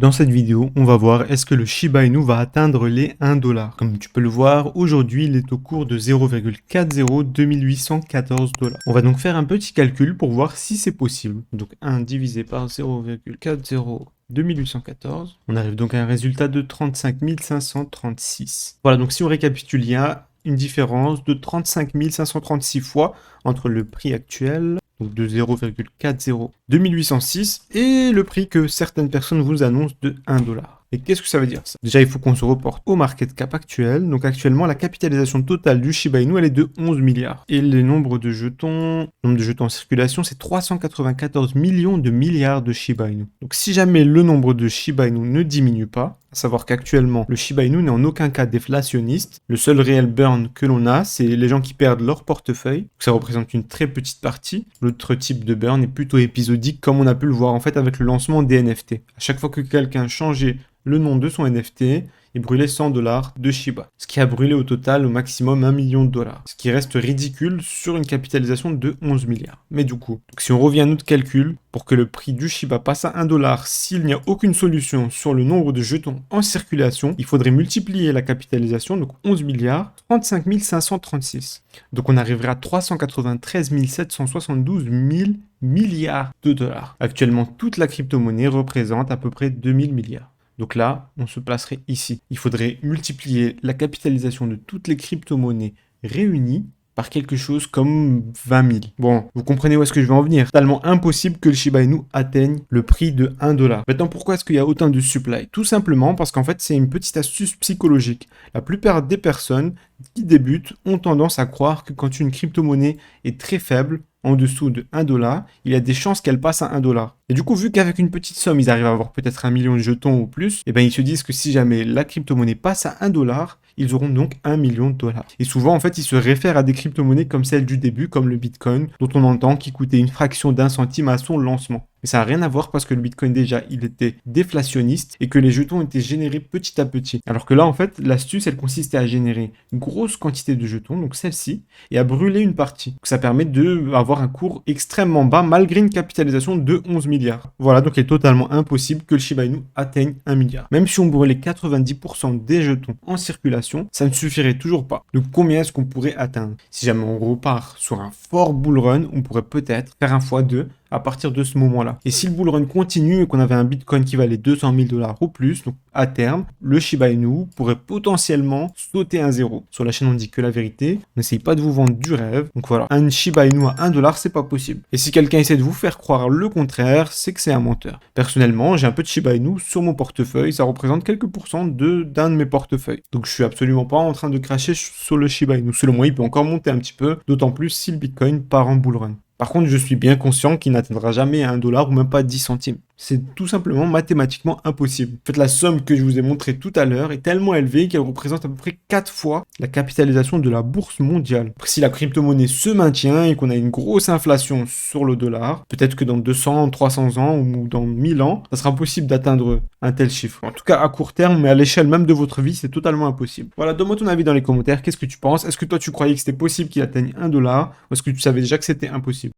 Dans cette vidéo, on va voir est-ce que le Shiba Inu va atteindre les 1 dollar. Comme tu peux le voir, aujourd'hui, il est au cours de 0,402814 $. On va donc faire un petit calcul pour voir si c'est possible. Donc 1 divisé par 0,402814. On arrive donc à un résultat de 35 536. Voilà, donc si on récapitule, il y a une différence de 35 536 fois entre le prix actuel, donc de 0,402806, et le prix que certaines personnes vous annoncent de 1 dollar. Et qu'est-ce que ça veut dire ça? Déjà, il faut qu'on se reporte au market cap actuel. Donc actuellement, la capitalisation totale du Shiba Inu, elle est de 11 milliards. Et le nombre de jetons en circulation, c'est 394 millions de milliards de Shiba Inu. Donc si jamais le nombre de Shiba Inu ne diminue pas, à savoir qu'actuellement, le Shiba Inu n'est en aucun cas déflationniste. Le seul réel burn que l'on a, c'est les gens qui perdent leur portefeuille. Ça représente une très petite partie. L'autre type de burn est plutôt épisodique, comme on a pu le voir en fait avec le lancement des NFT. À chaque fois que quelqu'un changeait le nom de son NFT, il brûlait 100 dollars de Shiba. Ce qui a brûlé au total au maximum 1 million de dollars. Ce qui reste ridicule sur une capitalisation de 11 milliards. Mais du coup, si on revient à notre calcul, pour que le prix du Shiba passe à 1 dollar, s'il n'y a aucune solution sur le nombre de jetons en circulation, il faudrait multiplier la capitalisation, donc 11 milliards, 35 536. Donc on arriverait à 393 772 000 milliards de dollars. Actuellement, toute la crypto-monnaie représente à peu près 2000 milliards. Donc là, on se placerait ici. Il faudrait multiplier la capitalisation de toutes les crypto-monnaies réunies par quelque chose comme 20 000. Bon, vous comprenez où est-ce que je veux en venir. Totalement impossible que le Shiba Inu atteigne le prix de 1 dollar. Maintenant, pourquoi est-ce qu'il y a autant de supply? Tout simplement parce qu'en fait, c'est une petite astuce psychologique. La plupart des personnes qui débutent ont tendance à croire que quand une crypto-monnaie est très faible, en dessous de 1 dollar, il y a des chances qu'elle passe à 1 dollar. Et du coup, vu qu'avec une petite somme, ils arrivent à avoir peut-être 1 million de jetons ou plus, et ben ils se disent que si jamais la crypto-monnaie passe à 1 dollar, ils auront donc 1 million de dollars. Et souvent, en fait, ils se réfèrent à des crypto-monnaies comme celle du début, comme le Bitcoin, dont on entend qu'il coûtait une fraction d'un centime à son lancement. Mais ça n'a rien à voir parce que le Bitcoin déjà, il était déflationniste et que les jetons étaient générés petit à petit. Alors que là, en fait, l'astuce, elle consistait à générer une grosse quantité de jetons, donc celle-ci, et à brûler une partie. Donc ça permet d'avoir un cours extrêmement bas malgré une capitalisation de 11 milliards. Voilà, donc il est totalement impossible que le Shiba Inu atteigne 1 milliard. Même si on brûlait 90% des jetons en circulation, ça ne suffirait toujours pas. Donc combien est-ce qu'on pourrait atteindre? Si jamais on repart sur un fort bull run, on pourrait peut-être faire un x2 à partir de ce moment-là. Et si le bull run continue et qu'on avait un Bitcoin qui valait 200 000 dollars ou plus, donc à terme, le Shiba Inu pourrait potentiellement sauter un zéro. Sur la chaîne, on dit que la vérité. N'essayez pas de vous vendre du rêve. Donc voilà, un Shiba Inu à 1 dollar, c'est pas possible. Et si quelqu'un essaie de vous faire croire le contraire, c'est que c'est un menteur. Personnellement, j'ai un peu de Shiba Inu sur mon portefeuille. Ça représente quelques pourcents d'un de mes portefeuilles. Donc je suis absolument pas en train de cracher sur le Shiba Inu. Selon moi, il peut encore monter un petit peu, d'autant plus si le Bitcoin part en bull run. Par contre, je suis bien conscient qu'il n'atteindra jamais 1 dollar ou même pas 10 centimes. C'est tout simplement mathématiquement impossible. En fait, la somme que je vous ai montrée tout à l'heure est tellement élevée qu'elle représente à peu près 4 fois la capitalisation de la bourse mondiale. Si la crypto-monnaie se maintient et qu'on a une grosse inflation sur le dollar, peut-être que dans 200, 300 ans ou dans 1000 ans, ça sera possible d'atteindre un tel chiffre. En tout cas, à court terme, mais à l'échelle même de votre vie, c'est totalement impossible. Voilà, donne-moi ton avis dans les commentaires. Qu'est-ce que tu penses? Est-ce que toi, tu croyais que c'était possible qu'il atteigne 1 dollar ou est-ce que tu savais déjà que c'était impossible?